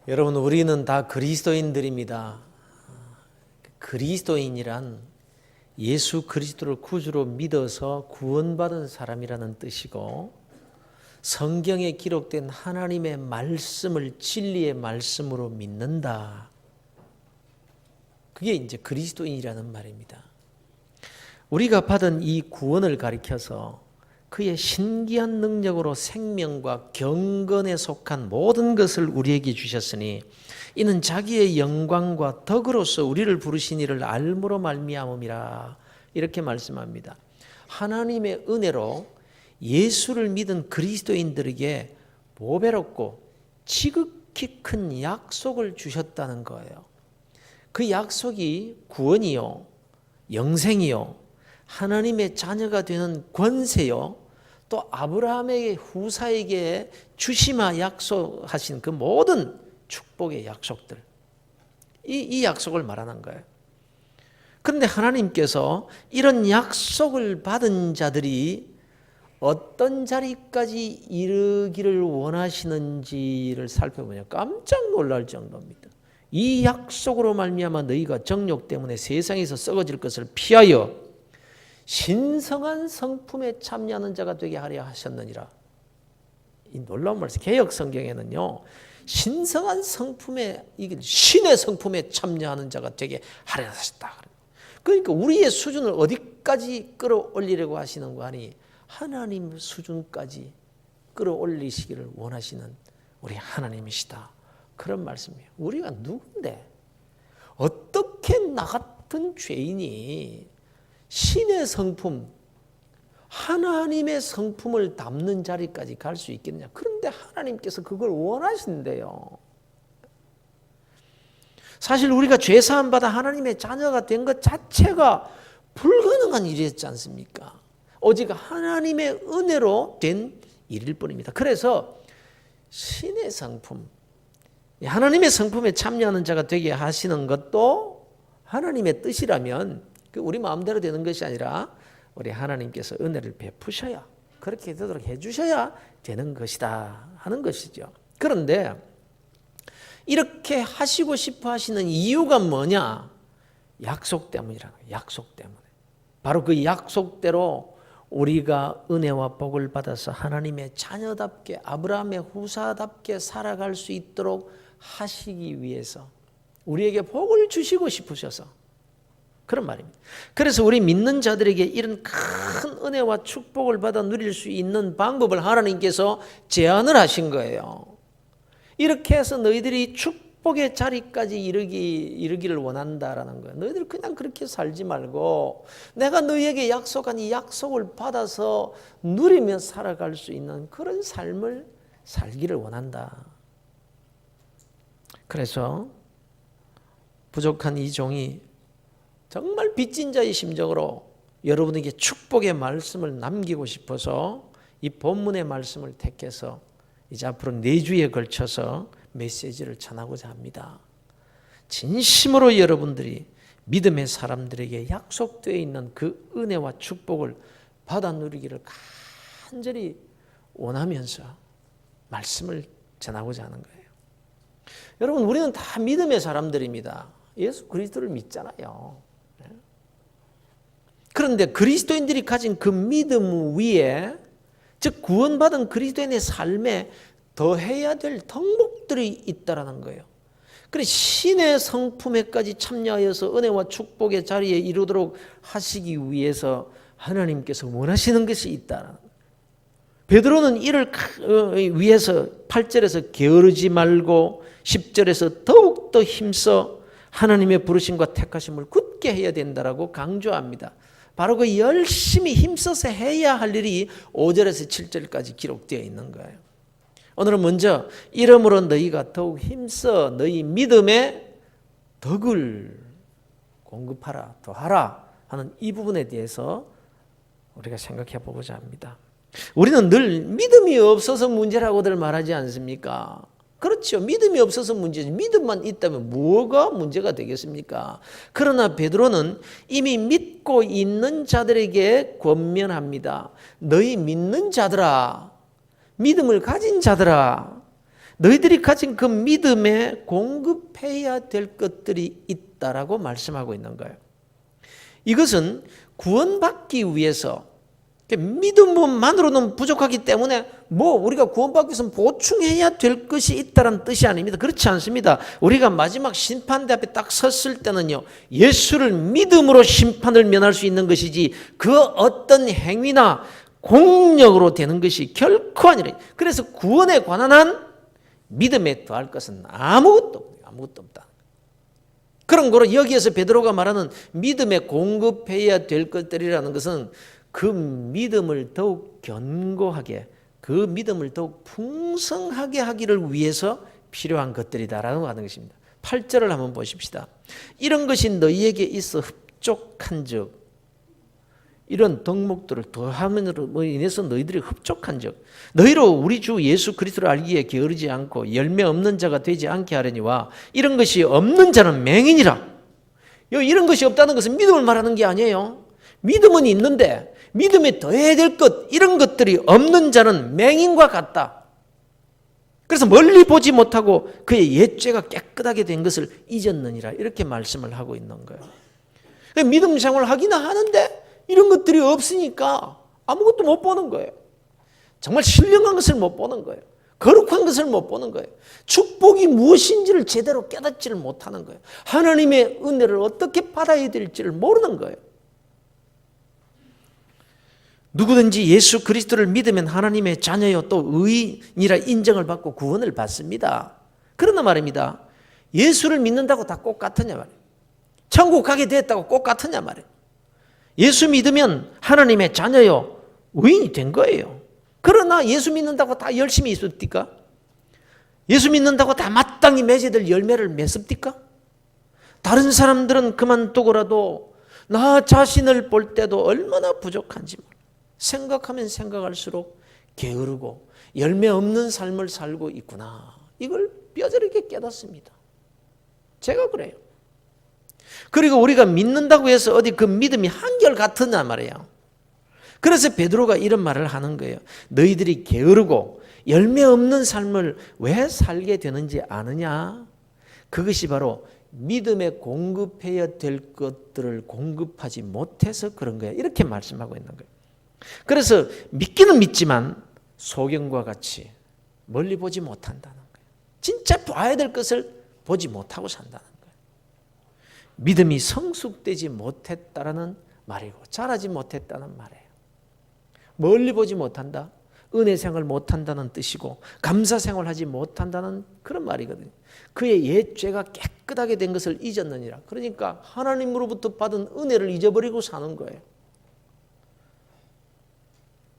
여러분, 우리는 다 그리스도인들입니다. 그리스도인이란 예수 그리스도를 구주로 믿어서 구원받은 사람이라는 뜻이고, 성경에 기록된 하나님의 말씀을 진리의 말씀으로 믿는다. 그게 이제 그리스도인이라는 말입니다. 우리가 받은 이 구원을 가리켜서 그의 신기한 능력으로 생명과 경건에 속한 모든 것을 우리에게 주셨으니 이는 자기의 영광과 덕으로서 우리를 부르신 이를 알므로 말미암음이라, 이렇게 말씀합니다. 하나님의 은혜로 예수를 믿은 그리스도인들에게 보배롭고 지극히 큰 약속을 주셨다는 거예요. 그 약속이 구원이요, 영생이요, 하나님의 자녀가 되는 권세요, 또 아브라함의 후사에게 주시마 약속하신 그 모든 축복의 약속들, 이 약속을 말하는 거예요. 그런데 하나님께서 이런 약속을 받은 자들이 어떤 자리까지 이르기를 원하시는지를 살펴보면 깜짝 놀랄 정도입니다. 이 약속으로 말미암아 너희가 정욕 때문에 세상에서 썩어질 것을 피하여 신성한 성품에 참여하는 자가 되게 하려 하셨느니라. 이 놀라운 말씀, 개역 성경에는요, 신성한 성품에, 신의 성품에 참여하는 자가 되게 하려 하셨다. 그러니까 우리의 수준을 어디까지 끌어올리려고 하시는 거 아니, 하나님 수준까지 끌어올리시기를 원하시는 우리 하나님이시다, 그런 말씀이에요. 우리가 누군데 어떻게 나 같은 죄인이 신의 성품, 하나님의 성품을 담는 자리까지 갈 수 있겠냐. 그런데 하나님께서 그걸 원하신대요. 사실 우리가 죄사함 받아 하나님의 자녀가 된 것 자체가 불가능한 일이었지 않습니까? 오직 하나님의 은혜로 된 일일 뿐입니다. 그래서 신의 성품, 하나님의 성품에 참여하는 자가 되게 하시는 것도 하나님의 뜻이라면 우리 마음대로 되는 것이 아니라 우리 하나님께서 은혜를 베푸셔야, 그렇게 되도록 해주셔야 되는 것이다 하는 것이죠. 그런데 이렇게 하시고 싶어 하시는 이유가 뭐냐? 약속 때문이라는 거예요. 약속 때문에. 바로 그 약속대로 우리가 은혜와 복을 받아서 하나님의 자녀답게, 아브라함의 후사답게 살아갈 수 있도록 하시기 위해서 우리에게 복을 주시고 싶으셔서 그런 말입니다. 그래서 우리 믿는 자들에게 이런 큰 은혜와 축복을 받아 누릴 수 있는 방법을 하나님께서 제안을 하신 거예요. 이렇게 해서 너희들이 축복의 자리까지 이르기를 원한다라는 거예요. 너희들 그냥 그렇게 살지 말고 내가 너희에게 약속한 이 약속을 받아서 누리며 살아갈 수 있는 그런 삶을 살기를 원한다. 그래서 부족한 이 종이 정말 빚진 자의 심정으로 여러분에게 축복의 말씀을 남기고 싶어서 이 본문의 말씀을 택해서 이제 앞으로 4주에 걸쳐서 메시지를 전하고자 합니다. 진심으로 여러분들이 믿음의 사람들에게 약속되어 있는 그 은혜와 축복을 받아 누리기를 간절히 원하면서 말씀을 전하고자 하는 거예요. 여러분, 우리는 다 믿음의 사람들입니다. 예수 그리스도를 믿잖아요. 그런데 그리스도인들이 가진 그 믿음 위에, 즉 구원받은 그리스도인의 삶에 더해야 될 덕목들이 있다라는 거예요. 그래서 신의 성품에까지 참여하여서 은혜와 축복의 자리에 이르도록 하시기 위해서 하나님께서 원하시는 것이 있다라는 거예요. 베드로는 이를 위해서 8절에서 게으르지 말고 10절에서 더욱더 힘써 하나님의 부르심과 택하심을 굳게 해야 된다라고 강조합니다. 바로 그 열심히 힘써서 해야 할 일이 5절에서 7절까지 기록되어 있는 거예요. 오늘은 먼저 이러므로 너희가 더욱 힘써 너희 믿음의 덕을 공급하라, 더하라 하는 이 부분에 대해서 우리가 생각해 보고자 합니다. 우리는 늘 믿음이 없어서 문제라고들 말하지 않습니까? 그렇죠. 믿음이 없어서 문제지. 믿음만 있다면 뭐가 문제가 되겠습니까? 그러나 베드로는 이미 믿고 있는 자들에게 권면합니다. 너희 믿는 자들아, 믿음을 가진 자들아, 너희들이 가진 그 믿음에 공급해야 될 것들이 있다라고 말씀하고 있는 거예요. 이것은 구원받기 위해서 믿음만으로는 부족하기 때문에 우리가 구원받기 위해서 보충해야 될 것이 있다는 뜻이 아닙니다. 그렇지 않습니다. 우리가 마지막 심판대 앞에 딱 섰을 때는요, 예수를 믿음으로 심판을 면할 수 있는 것이지 그 어떤 행위나 공력으로 되는 것이 결코 아니라, 그래서 구원에 관한 한 믿음에 더할 것은 아무것도 없다. 그런 거로 여기에서 베드로가 말하는 믿음에 공급해야 될 것들이라는 것은 그 믿음을 더욱 견고하게, 그 믿음을 더욱 풍성하게 하기를 위해서 필요한 것들이다라고 하는 것입니다. 8절을 한번 보십시다. 이런 것이 너희에게 있어 흡족한 즉, 이런 덕목들을 더함으로 인해서 너희들이 흡족한 즉, 너희로 우리 주 예수 그리스도를 알기에 게으르지 않고 열매 없는 자가 되지 않게 하려니와, 이런 것이 없는 자는 맹인이라. 이런 것이 없다는 것은 믿음을 말하는 게 아니에요. 믿음은 있는데 믿음에 더해야 될 것, 이런 것들이 없는 자는 맹인과 같다. 그래서 멀리 보지 못하고 그의 옛죄가 깨끗하게 된 것을 잊었느니라, 이렇게 말씀을 하고 있는 거예요. 믿음 생활을 하기는 하는데 이런 것들이 없으니까 아무것도 못 보는 거예요. 정말 신령한 것을 못 보는 거예요. 거룩한 것을 못 보는 거예요. 축복이 무엇인지를 제대로 깨닫지를 못하는 거예요. 하나님의 은혜를 어떻게 받아야 될지를 모르는 거예요. 누구든지 예수 그리스도를 믿으면 하나님의 자녀요 또 의인이라 인정을 받고 구원을 받습니다. 그러나 말입니다, 예수를 믿는다고 다 꼭 같으냐 말이에요. 천국 가게 됐다고 꼭 같으냐 말이에요. 예수 믿으면 하나님의 자녀요 의인이 된 거예요. 그러나 예수 믿는다고 다 열심히 있습니까? 예수 믿는다고 다 마땅히 맺어야 될 열매를 맺습니까? 다른 사람들은 그만두고라도 나 자신을 볼 때도 얼마나 부족한지 생각하면 생각할수록 게으르고 열매 없는 삶을 살고 있구나, 이걸 뼈저리게 깨닫습니다. 제가 그래요. 그리고 우리가 믿는다고 해서 어디 그 믿음이 한결같으냐 말이에요. 그래서 베드로가 이런 말을 하는 거예요. 너희들이 게으르고 열매 없는 삶을 왜 살게 되는지 아느냐? 그것이 바로 믿음에 공급해야 될 것들을 공급하지 못해서 그런 거야, 이렇게 말씀하고 있는 거예요. 그래서 믿기는 믿지만 소경과 같이 멀리 보지 못한다는 거예요. 진짜 봐야 될 것을 보지 못하고 산다는 거예요. 믿음이 성숙되지 못했다라는 말이고 자라지 못했다는 말이에요. 멀리 보지 못한다, 은혜 생활 못한다는 뜻이고 감사 생활하지 못한다는 그런 말이거든요. 그의 옛 죄가 깨끗하게 된 것을 잊었느니라. 그러니까 하나님으로부터 받은 은혜를 잊어버리고 사는 거예요.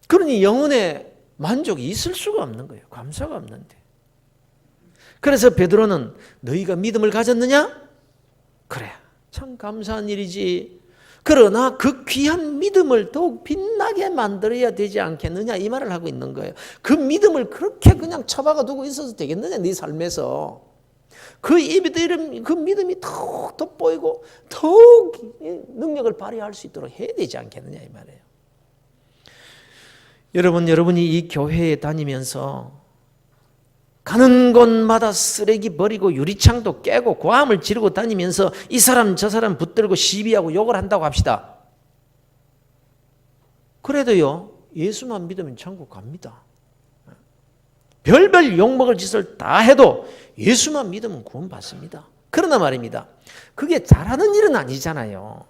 그러니 영혼의 만족이 있을 수가 없는 거예요. 감사가 없는데. 그래서 베드로는 너희가 믿음을 가졌느냐? 그래, 참 감사한 일이지. 그러나 그 귀한 믿음을 더욱 빛나게 만들어야 되지 않겠느냐, 이 말을 하고 있는 거예요. 그 믿음을 그렇게 그냥 처박아 두고 있어도 되겠느냐, 네 삶에서. 그 믿음이 더욱 돋보이고 더욱 능력을 발휘할 수 있도록 해야 되지 않겠느냐, 이 말이에요. 여러분이 이 교회에 다니면서 가는 곳마다 쓰레기 버리고 유리창도 깨고 고함을 지르고 다니면서 이 사람 저 사람 붙들고 시비하고 욕을 한다고 합시다. 그래도요, 예수만 믿으면 천국 갑니다. 별별 욕먹을 짓을 다 해도 예수만 믿으면 구원 받습니다. 그러나 말입니다, 그게 잘하는 일은 아니잖아요.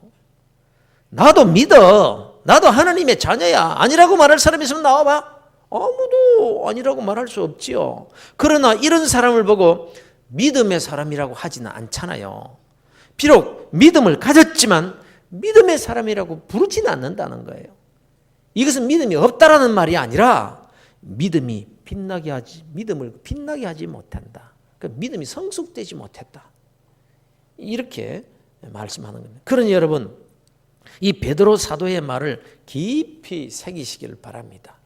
나도 믿어, 나도 하나님의 자녀야, 아니라고 말할 사람이 있으면 나와봐. 아무도 아니라고 말할 수 없지요. 그러나 이런 사람을 보고 믿음의 사람이라고 하지는 않잖아요. 비록 믿음을 가졌지만 믿음의 사람이라고 부르지는 않는다는 거예요. 이것은 믿음이 없다라는 말이 아니라 믿음을 빛나게 하지 못한다. 그러니까 믿음이 성숙되지 못했다, 이렇게 말씀하는 겁니다. 그러니 여러분, 이 베드로 사도의 말을 깊이 새기시기를 바랍니다.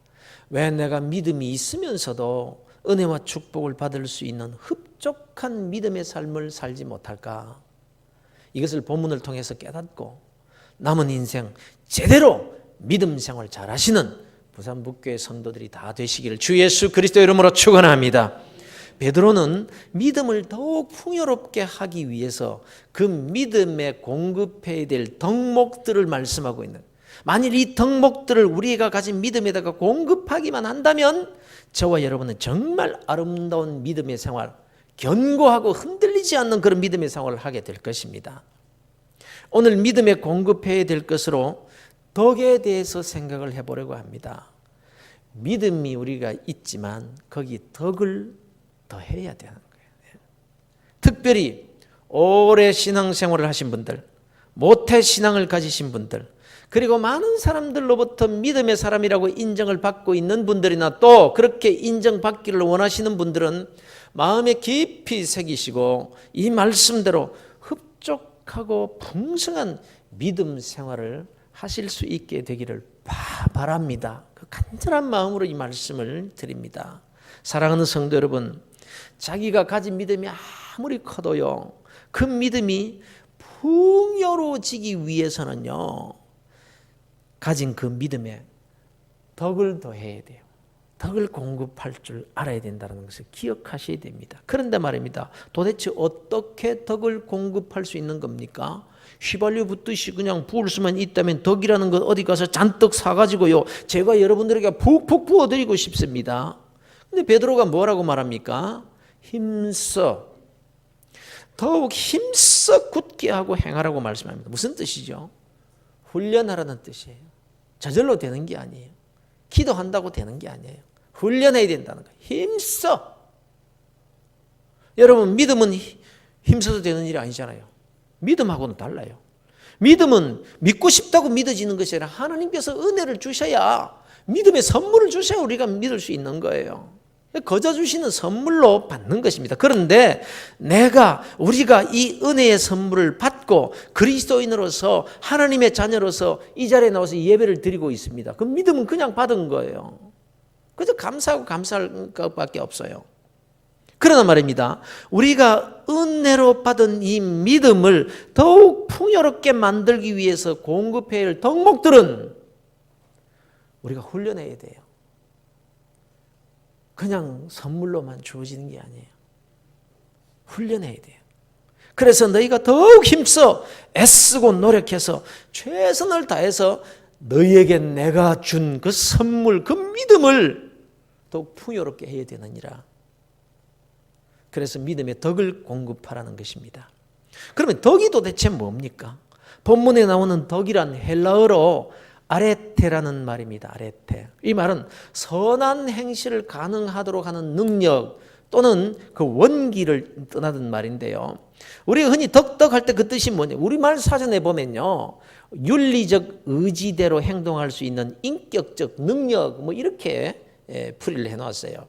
왜 내가 믿음이 있으면서도 은혜와 축복을 받을 수 있는 흡족한 믿음의 삶을 살지 못할까? 이것을 본문을 통해서 깨닫고 남은 인생 제대로 믿음 생활 잘하시는 부산 북교회 성도들이 다 되시기를 주 예수 그리스도 이름으로 축원합니다. 베드로는 믿음을 더욱 풍요롭게 하기 위해서 그 믿음에 공급해야 될 덕목들을 말씀하고 있는, 만일 이 덕목들을 우리가 가진 믿음에다가 공급하기만 한다면 저와 여러분은 정말 아름다운 믿음의 생활, 견고하고 흔들리지 않는 그런 믿음의 생활을 하게 될 것입니다. 오늘 믿음에 공급해야 될 것으로 덕에 대해서 생각을 해보려고 합니다. 믿음이 우리가 있지만 거기 덕을 더해야 되는 거예요. 특별히 오래 신앙생활을 하신 분들, 모태 신앙을 가지신 분들, 그리고 많은 사람들로부터 믿음의 사람이라고 인정을 받고 있는 분들이나 또 그렇게 인정받기를 원하시는 분들은 마음에 깊이 새기시고 이 말씀대로 흡족하고 풍성한 믿음 생활을 하실 수 있게 되기를 바랍니다. 그 간절한 마음으로 이 말씀을 드립니다. 사랑하는 성도 여러분, 자기가 가진 믿음이 아무리 커도요, 그 믿음이 풍요로워지기 위해서는요, 가진 그 믿음에 덕을 더해야 돼요. 덕을 공급할 줄 알아야 된다는 것을 기억하셔야 됩니다. 그런데 말입니다, 도대체 어떻게 덕을 공급할 수 있는 겁니까? 휘발유 붓듯이 그냥 부을 수만 있다면 덕이라는 건 어디 가서 잔뜩 사가지고요, 제가 여러분들에게 푹푹 부어드리고 싶습니다. 근데 베드로가 뭐라고 말합니까? 힘써, 더욱 힘써 굳게 하고 행하라고 말씀합니다. 무슨 뜻이죠? 훈련하라는 뜻이에요. 저절로 되는 게 아니에요. 기도한다고 되는 게 아니에요. 훈련해야 된다는 거예요. 힘써. 여러분, 믿음은 힘써도 되는 일이 아니잖아요. 믿음하고는 달라요. 믿음은 믿고 싶다고 믿어지는 것이 아니라 하나님께서 은혜를 주셔야, 믿음의 선물을 주셔야 우리가 믿을 수 있는 거예요. 거저 주시는 선물로 받는 것입니다. 그런데 우리가 이 은혜의 선물을 받고 그리스도인으로서 하나님의 자녀로서 이 자리에 나와서 예배를 드리고 있습니다. 그 믿음은 그냥 받은 거예요. 그저 감사하고 감사할 것밖에 없어요. 그러나 말입니다, 우리가 은혜로 받은 이 믿음을 더욱 풍요롭게 만들기 위해서 공급해야 할 덕목들은 우리가 훈련해야 돼요. 그냥 선물로만 주어지는 게 아니에요. 훈련해야 돼요. 그래서 너희가 더욱 힘써 애쓰고 노력해서 최선을 다해서 너희에게 내가 준 그 선물, 그 믿음을 더욱 풍요롭게 해야 되느니라. 그래서 믿음의 덕을 공급하라는 것입니다. 그러면 덕이 도대체 뭡니까? 본문에 나오는 덕이란 헬라어로 아레테라는 말입니다. 아레테. 이 말은 선한 행실을 가능하도록 하는 능력 또는 그 원기를 뜻하는 말인데요. 우리가 흔히 덕덕할 때 그 뜻이 뭐냐? 우리말 사전에 보면요, 윤리적 의지대로 행동할 수 있는 인격적 능력, 뭐 이렇게 풀이를 해놨어요.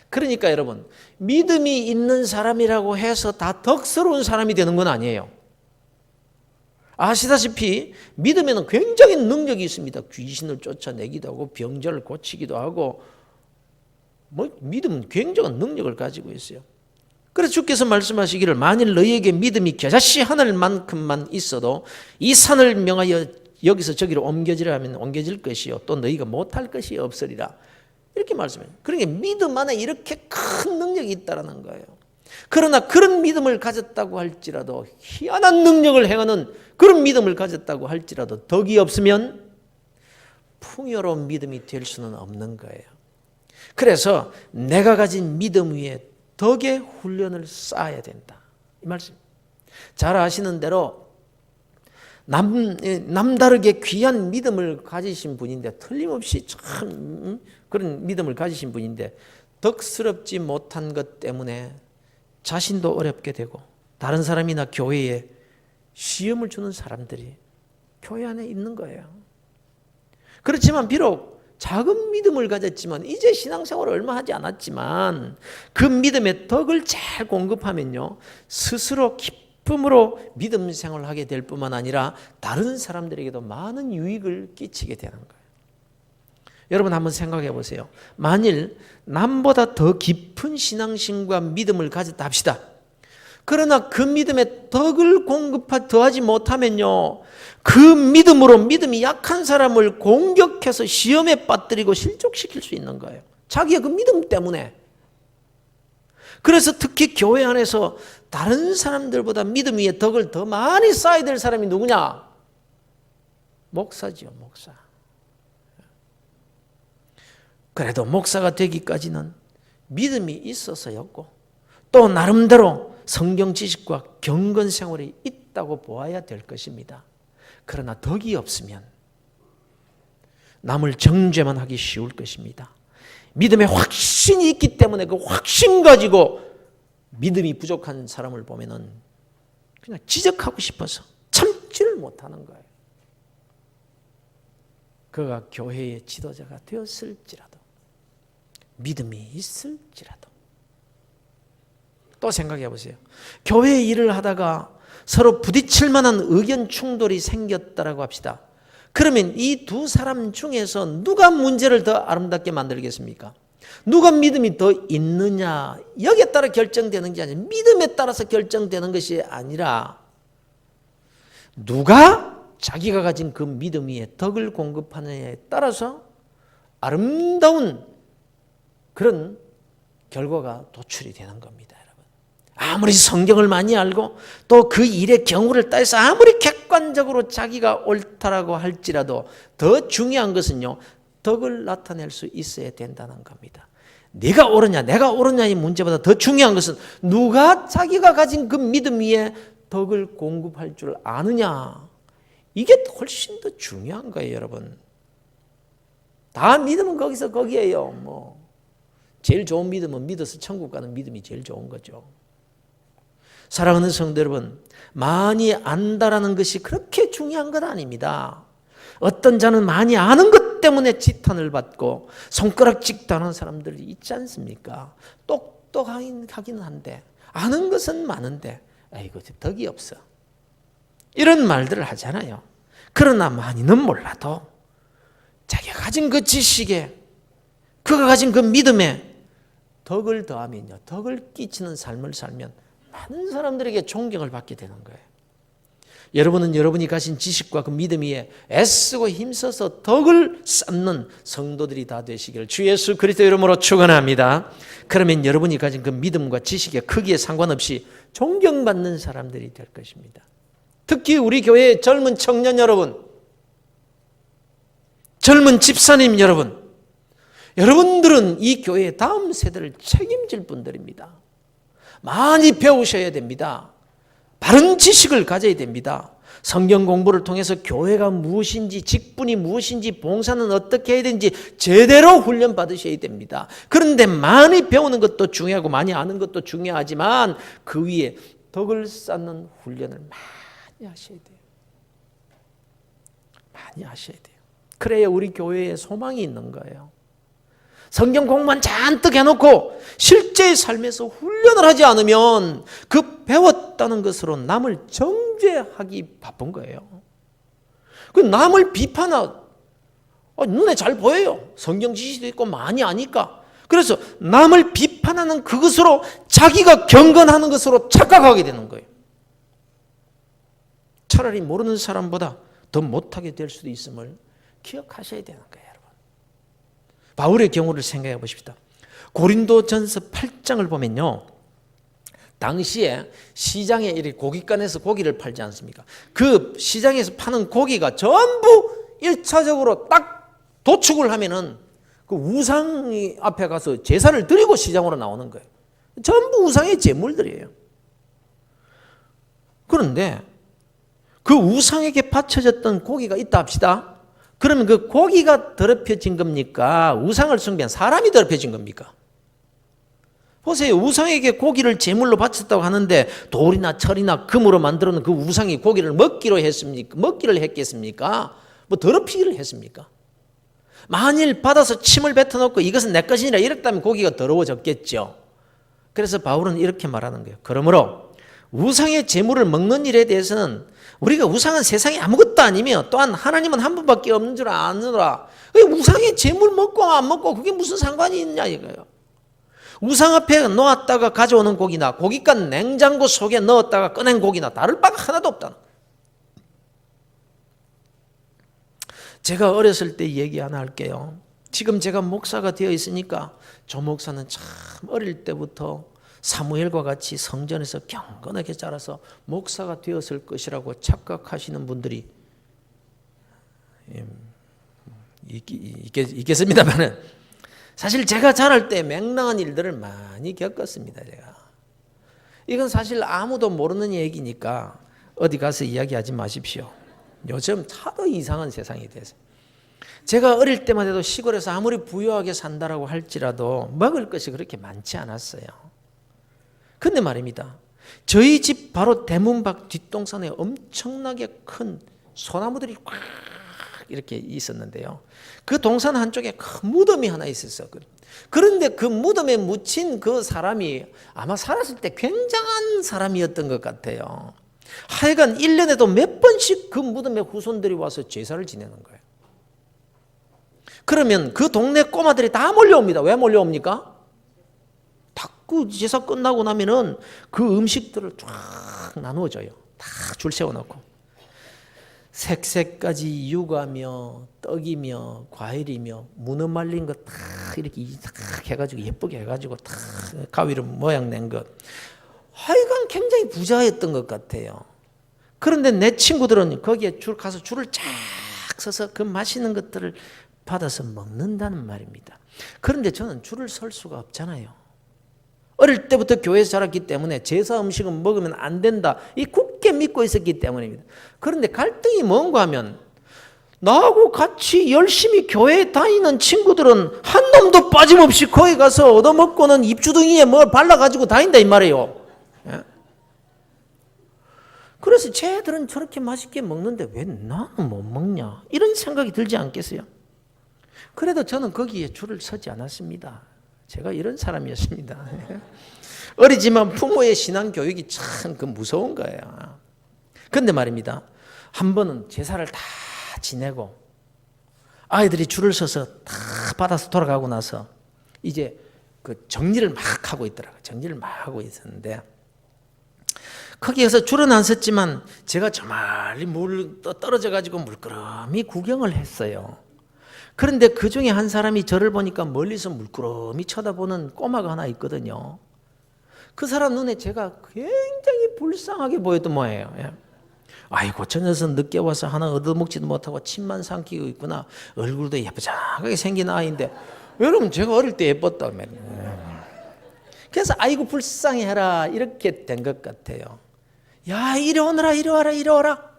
그러니까 여러분, 믿음이 있는 사람이라고 해서 다 덕스러운 사람이 되는 건 아니에요. 아시다시피 믿음에는 굉장히 능력이 있습니다. 귀신을 쫓아내기도 하고 병자를 고치기도 하고, 믿음은 굉장한 능력을 가지고 있어요. 그래서 주께서 말씀하시기를 만일 너희에게 믿음이 겨자씨 하늘만큼만 있어도 이 산을 명하여 여기서 저기로 옮겨지라 하면 옮겨질 것이요 또 너희가 못할 것이 없으리라, 이렇게 말씀해요. 그러니까 믿음 안에 이렇게 큰 능력이 있다는 거예요. 그러나 그런 믿음을 가졌다고 할지라도, 희한한 능력을 행하는 그런 믿음을 가졌다고 할지라도 덕이 없으면 풍요로운 믿음이 될 수는 없는 거예요. 그래서 내가 가진 믿음 위에 덕의 훈련을 쌓아야 된다, 이 말씀. 잘 아시는 대로 남다르게 귀한 믿음을 가지신 분인데, 틀림없이 참 그런 믿음을 가지신 분인데 덕스럽지 못한 것 때문에 자신도 어렵게 되고 다른 사람이나 교회에 시험을 주는 사람들이 교회 안에 있는 거예요. 그렇지만 비록 작은 믿음을 가졌지만, 이제 신앙생활을 얼마 하지 않았지만 그 믿음의 덕을 잘 공급하면요, 스스로 기쁨으로 믿음 생활을 하게 될 뿐만 아니라 다른 사람들에게도 많은 유익을 끼치게 되는 거예요. 여러분 한번 생각해 보세요. 만일 남보다 더 깊은 신앙심과 믿음을 가졌다 합시다. 그러나 그 믿음에 덕을 더하지 못하면요, 그 믿음으로 믿음이 약한 사람을 공격해서 시험에 빠뜨리고 실족시킬 수 있는 거예요. 자기의 그 믿음 때문에. 그래서 특히 교회 안에서 다른 사람들보다 믿음 위에 덕을 더 많이 쌓아야 될 사람이 누구냐? 목사지요, 목사. 그래도 목사가 되기까지는 믿음이 있어서였고 또 나름대로 성경 지식과 경건 생활이 있다고 보아야 될 것입니다. 그러나 덕이 없으면 남을 정죄만 하기 쉬울 것입니다. 믿음에 확신이 있기 때문에 그 확신 가지고 믿음이 부족한 사람을 보면은 그냥 지적하고 싶어서 참지를 못하는 거예요. 그가 교회의 지도자가 되었을지라도 믿음이 있을지라도 또 생각해 보세요. 교회 일을 하다가 서로 부딪힐 만한 의견 충돌이 생겼다라고 합시다. 그러면 이 두 사람 중에서 누가 문제를 더 아름답게 만들겠습니까? 누가 믿음이 더 있느냐 여기에 따라 결정되는 게 아니라 믿음에 따라서 결정되는 것이 아니라 누가 자기가 가진 그 믿음 위에 덕을 공급하느냐에 따라서 아름다운 그런 결과가 도출이 되는 겁니다. 여러분. 아무리 성경을 많이 알고 또 그 일의 경우를 따져서 아무리 객관적으로 자기가 옳다라고 할지라도 더 중요한 것은요, 덕을 나타낼 수 있어야 된다는 겁니다. 네가 옳으냐 내가 옳으냐의 문제보다 더 중요한 것은 누가 자기가 가진 그 믿음 위에 덕을 공급할 줄 아느냐, 이게 훨씬 더 중요한 거예요. 여러분, 다 믿음은 거기서 거기에요. 뭐 제일 좋은 믿음은 믿어서 천국 가는 믿음이 제일 좋은 거죠. 사랑하는 성도 여러분, 많이 안다라는 것이 그렇게 중요한 건 아닙니다. 어떤 자는 많이 아는 것 때문에 지탄을 받고 손가락질도 하는 사람들이 있지 않습니까? 똑똑하긴 한데 아는 것은 많은데 아이고 덕이 없어, 이런 말들을 하잖아요. 그러나 많이는 몰라도 자기가 가진 그 지식에 그가 가진 그 믿음에 덕을 더하면요, 덕을 끼치는 삶을 살면 많은 사람들에게 존경을 받게 되는 거예요. 여러분은 여러분이 가진 지식과 그 믿음 위에 애쓰고 힘써서 덕을 쌓는 성도들이 다 되시기를 주 예수 그리스도 이름으로 축원합니다. 그러면 여러분이 가진 그 믿음과 지식의 크기에 상관없이 존경받는 사람들이 될 것입니다. 특히 우리 교회의 젊은 청년 여러분, 젊은 집사님 여러분, 여러분들은 이 교회의 다음 세대를 책임질 분들입니다. 많이 배우셔야 됩니다. 바른 지식을 가져야 됩니다. 성경 공부를 통해서 교회가 무엇인지, 직분이 무엇인지, 봉사는 어떻게 해야 되는지 제대로 훈련 받으셔야 됩니다. 그런데 많이 배우는 것도 중요하고 많이 아는 것도 중요하지만 그 위에 덕을 쌓는 훈련을 많이 하셔야 돼요. 많이 하셔야 돼요. 그래야 우리 교회에 소망이 있는 거예요. 성경 공부만 잔뜩 해놓고 실제의 삶에서 훈련을 하지 않으면 그 배웠다는 것으로 남을 정죄하기 바쁜 거예요. 그 남을 비판하, 눈에 잘 보여요. 성경 지식도 있고 많이 아니까. 그래서 남을 비판하는 그것으로 자기가 경건하는 것으로 착각하게 되는 거예요. 차라리 모르는 사람보다 더 못하게 될 수도 있음을 기억하셔야 되는 거예요. 바울의 경우를 생각해 보십시다. 고린도전서 8장을 보면요, 당시에 시장에 이렇게 고깃간에서 고기를 팔지 않습니까? 그 시장에서 파는 고기가 전부 1차적으로 딱 도축을 하면은 그 우상 앞에 가서 제사를 드리고 시장으로 나오는 거예요. 전부 우상의 제물들이에요. 그런데 그 우상에게 바쳐졌던 고기가 있다 합시다. 그러면 그 고기가 더럽혀진 겁니까? 우상을 숭배한 사람이 더럽혀진 겁니까? 보세요. 우상에게 고기를 제물로 바쳤다고 하는데 돌이나 철이나 금으로 만들어 놓은 그 우상이 고기를 먹기로 했습니까? 먹기를 했겠습니까? 뭐 더럽히기를 했습니까? 만일 받아서 침을 뱉어놓고 이것은 내 것이니라 이랬다면 고기가 더러워졌겠죠. 그래서 바울은 이렇게 말하는 거예요. 그러므로 우상의 제물을 먹는 일에 대해서는 우리가 우상은 세상에 아무것도 아니며 또한 하나님은 한 분밖에 없는 줄 아느라 우상의 제물 먹고 안 먹고 그게 무슨 상관이 있냐 이거예요. 우상 앞에 놓았다가 가져오는 고기나 고깃간 냉장고 속에 넣었다가 꺼낸 고기나 다를 바가 하나도 없다는 거예요. 제가 어렸을 때 얘기 하나 할게요. 지금 제가 목사가 되어 있으니까 조 목사는 참 어릴 때부터 사무엘과 같이 성전에서 경건하게 자라서 목사가 되었을 것이라고 착각하시는 분들이 있겠습니다만은, 사실 제가 자랄 때 맹랑한 일들을 많이 겪었습니다. 제가 이건 사실 아무도 모르는 얘기니까 어디 가서 이야기하지 마십시오. 요즘 하도 이상한 세상이 돼서, 제가 어릴 때만 해도 시골에서 아무리 부유하게 산다라고 할지라도 먹을 것이 그렇게 많지 않았어요. 근데 말입니다, 저희 집 바로 대문 밖 뒷동산에 엄청나게 큰 소나무들이 꽉 이렇게 있었는데요, 그 동산 한쪽에 큰 무덤이 하나 있었어요. 그런데 그 무덤에 묻힌 그 사람이 아마 살았을 때 굉장한 사람이었던 것 같아요. 하여간 1년에도 몇 번씩 그 무덤에 후손들이 와서 제사를 지내는 거예요. 그러면 그 동네 꼬마들이 다 몰려옵니다. 왜 몰려옵니까? 그 제사 끝나고 나면은 그 음식들을 쫙 나누어줘요. 다 줄 세워놓고 색색까지 육아며 떡이며 과일이며 문어 말린 거 다 이렇게 딱 해가지고 예쁘게 해가지고 다 가위로 모양 낸 것, 하여간 굉장히 부자였던 것 같아요. 그런데 내 친구들은 거기에 가서 줄을 쫙 서서 그 맛있는 것들을 받아서 먹는다는 말입니다. 그런데 저는 줄을 설 수가 없잖아요. 어릴 때부터 교회에서 자랐기 때문에 제사 음식은 먹으면 안 된다, 이 굳게 믿고 있었기 때문입니다. 그런데 갈등이 뭔가 하면, 나하고 같이 열심히 교회에 다니는 친구들은 한 놈도 빠짐없이 거기 가서 얻어먹고는 입주둥이에 뭘 발라가지고 다닌다 이 말이에요. 그래서 쟤들은 저렇게 맛있게 먹는데 왜 나는 못 먹냐, 이런 생각이 들지 않겠어요? 그래도 저는 거기에 줄을 서지 않았습니다. 제가 이런 사람이었습니다. 어리지만 부모의 신앙 교육이 참 무서운 거예요. 그런데 말입니다, 한 번은 제사를 다 지내고 아이들이 줄을 서서 다 받아서 돌아가고 나서 이제 그 정리를 막 하고 있더라고요. 정리를 막 하고 있었는데, 거기에서 줄은 안 섰지만 제가 저 멀리 떨어져 가지고 물끄러미 구경을 했어요. 그런데 그 중에 한 사람이 저를 보니까 멀리서 물끄러미 쳐다보는 꼬마가 하나 있거든요. 그 사람 눈에 제가 굉장히 불쌍하게 보였던 모양이에요. 아이고, 저 녀석 늦게 와서 하나 얻어먹지도 못하고 침만 삼키고 있구나. 얼굴도 예쁘장하게 생긴 아이인데, 여러분 제가 어릴 때 예뻤단 말이에요. 그래서 아이고 불쌍해라 이렇게 된 것 같아요. 야, 이리 오너라, 이리 와라, 이리 와라.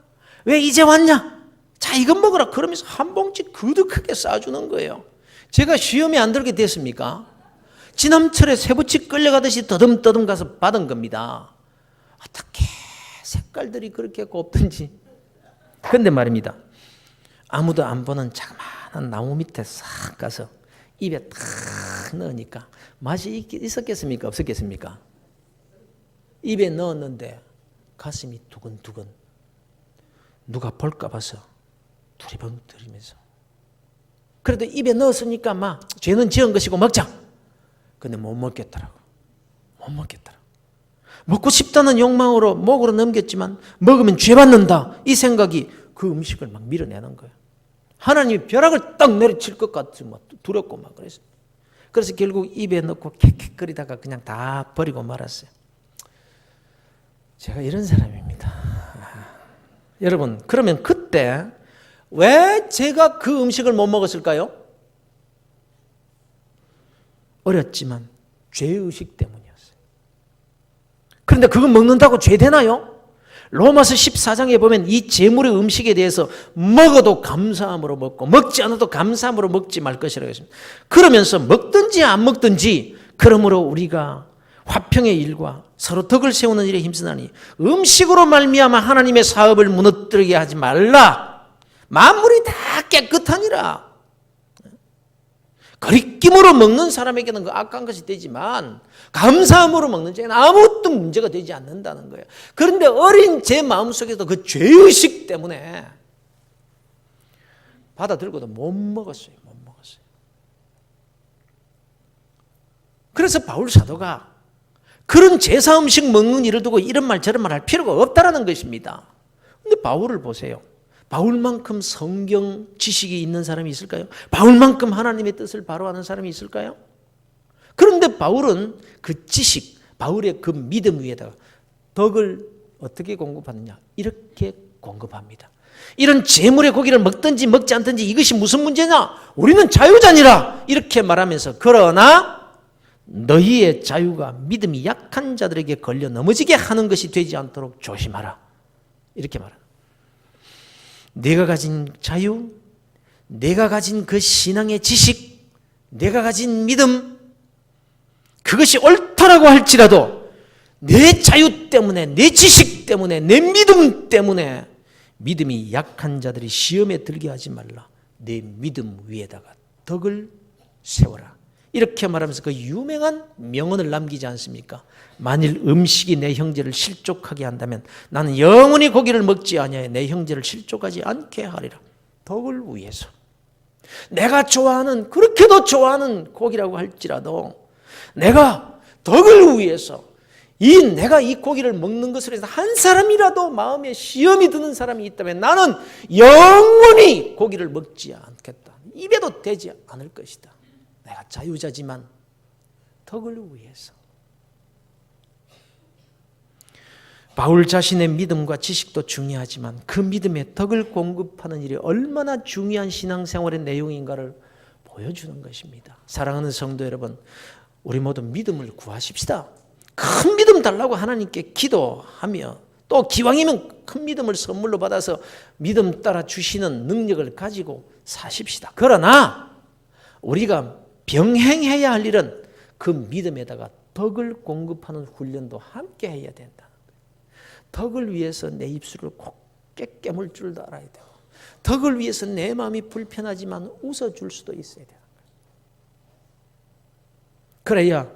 왜 이제 왔냐? 자, 이거 먹어라. 그러면서 한 봉지 그득하게 싸주는 거예요. 제가 시험에 안 들게 됐습니까? 지남철에 쇠붙이 끌려가듯이 더듬더듬 가서 받은 겁니다. 어떻게 색깔들이 그렇게 곱든지. 그런데 말입니다, 아무도 안 보는 자그마한 나무 밑에 싹 가서 입에 탁 넣으니까 맛이 있었겠습니까? 없었겠습니까? 입에 넣었는데 가슴이 두근두근, 누가 볼까 봐서 두리번거리면서, 그래도 입에 넣었으니까 막 죄는 지은 것이고 먹자. 근데 못 먹겠더라고. 못 먹겠더라고. 먹고 싶다는 욕망으로 목으로 넘겼지만 먹으면 죄 받는다, 이 생각이 그 음식을 막 밀어내는 거예요. 하나님이 벼락을 딱 내리칠 것 같이 막 두렵고 막 그랬어요. 그래서 결국 입에 넣고 캑캑거리다가 그냥 다 버리고 말았어요. 제가 이런 사람입니다. 여러분, 그러면 그때 왜 제가 그 음식을 못 먹었을까요? 어렸지만 죄의식 때문이었어요. 그런데 그거 먹는다고 죄 되나요? 로마서 14장에 보면 이 재물의 음식에 대해서 먹어도 감사함으로 먹고 먹지 않아도 감사함으로 먹지 말 것이라고 했습니다. 그러면서 먹든지 안 먹든지 그러므로 우리가 화평의 일과 서로 덕을 세우는 일에 힘쓰나니 음식으로 말미암아 하나님의 사업을 무너뜨리게 하지 말라. 만물이 다 깨끗하니라. 거리낌으로 먹는 사람에게는 그 악한 것이 되지만 감사함으로 먹는 자에는 아무것도 문제가 되지 않는다는 거예요. 그런데 어린 제 마음속에도 그 죄의식 때문에 받아들고도 못 먹었어요. 못 먹었어요. 그래서 바울 사도가 그런 제사 음식 먹는 일을 두고 이런 말 저런 말 할 필요가 없다라는 것입니다. 그런데 바울을 보세요. 바울만큼 성경 지식이 있는 사람이 있을까요? 바울만큼 하나님의 뜻을 바로 아는 사람이 있을까요? 그런데 바울은 그 지식, 바울의 그 믿음 위에다가 덕을 어떻게 공급하느냐? 이렇게 공급합니다. 이런 재물의 고기를 먹든지 먹지 않든지 이것이 무슨 문제냐? 우리는 자유자니라 이렇게 말하면서 그러나 너희의 자유가 믿음이 약한 자들에게 걸려 넘어지게 하는 것이 되지 않도록 조심하라 이렇게 말합니다. 내가 가진 자유, 내가 가진 그 신앙의 지식, 내가 가진 믿음, 그것이 옳다라고 할지라도 내 자유 때문에, 내 지식 때문에, 내 믿음 때문에 믿음이 약한 자들이 시험에 들게 하지 말라. 내 믿음 위에다가 덕을 세워라. 이렇게 말하면서 그 유명한 명언을 남기지 않습니까? 만일 음식이 내 형제를 실족하게 한다면 나는 영원히 고기를 먹지 아니하여 내 형제를 실족하지 않게 하리라. 덕을 위해서. 내가 좋아하는, 그렇게도 좋아하는 고기라고 할지라도 내가 덕을 위해서 내가 이 고기를 먹는 것으로 해서 한 사람이라도 마음에 시험이 드는 사람이 있다면 나는 영원히 고기를 먹지 않겠다. 입에도 대지 않을 것이다. 내가 자유자지만 덕을 위해서. 바울 자신의 믿음과 지식도 중요하지만 그 믿음에 덕을 공급하는 일이 얼마나 중요한 신앙생활의 내용인가를 보여주는 것입니다. 사랑하는 성도 여러분, 우리 모두 믿음을 구하십시다. 큰 믿음 달라고 하나님께 기도하며 또 기왕이면 큰 믿음을 선물로 받아서 믿음 따라 주시는 능력을 가지고 사십시다. 그러나 우리가 병행해야 할 일은 그 믿음에다가 덕을 공급하는 훈련도 함께 해야 된다. 덕을 위해서 내 입술을 곱게 깨물 줄도 알아야 되고 덕을 위해서 내 마음이 불편하지만 웃어줄 수도 있어야 돼요. 그래야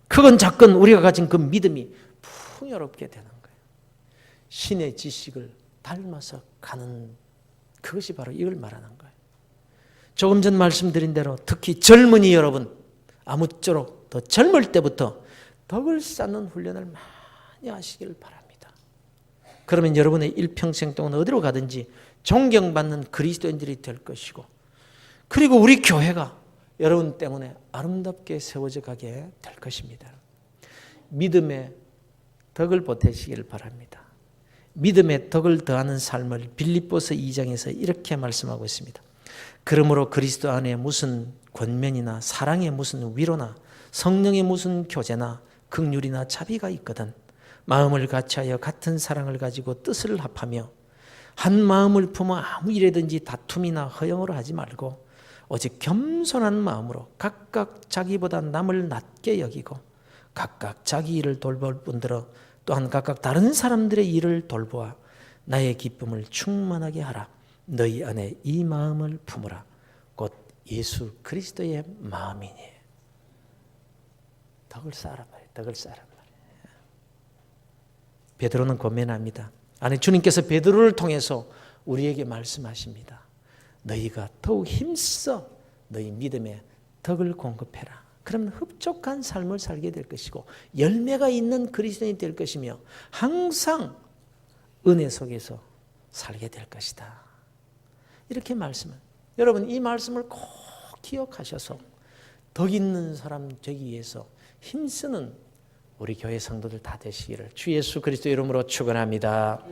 크건 작건 우리가 가진 그 믿음이 풍요롭게 되는 거예요. 신의 지식을 닮아서 가는 그것이 바로 이걸 말하는 거예요. 조금 전 말씀드린 대로 특히 젊은이 여러분 아무쪼록 더 젊을 때부터 덕을 쌓는 훈련을 많이 하시길 바랍니다. 그러면 여러분의 일평생 동안 어디로 가든지 존경받는 그리스도인들이 될 것이고 그리고 우리 교회가 여러분 때문에 아름답게 세워져 가게 될 것입니다. 믿음의 덕을 보태시길 바랍니다. 믿음의 덕을 더하는 삶을 빌립보서 2장에서 이렇게 말씀하고 있습니다. 그러므로 그리스도 안에 무슨 권면이나 사랑의 무슨 위로나 성령의 무슨 교제나 긍휼이나 자비가 있거든 마음을 같이하여 같은 사랑을 가지고 뜻을 합하며 한 마음을 품어 아무 일에든지 다툼이나 허영으로 하지 말고 오직 겸손한 마음으로 각각 자기보다 남을 낮게 여기고 각각 자기 일을 돌볼 뿐더러 또한 각각 다른 사람들의 일을 돌보아 나의 기쁨을 충만하게 하라. 너희 안에 이 마음을 품으라. 곧 예수 그리스도의 마음이니. 덕을 쌓아라 말이에요. 덕을 쌓아라 말이에요. 베드로는 권면합니다. 아니 주님께서 베드로를 통해서 우리에게 말씀하십니다. 너희가 더욱 힘써 너희 믿음에 덕을 공급해라. 그러면 흡족한 삶을 살게 될 것이고 열매가 있는 그리스도인이 될 것이며 항상 은혜 속에서 살게 될 것이다. 이렇게 말씀을 여러분 이 말씀을 꼭 기억하셔서 덕 있는 사람 되기 위해서 힘쓰는 우리 교회 성도들 다 되시기를 주 예수 그리스도 이름으로 축원합니다.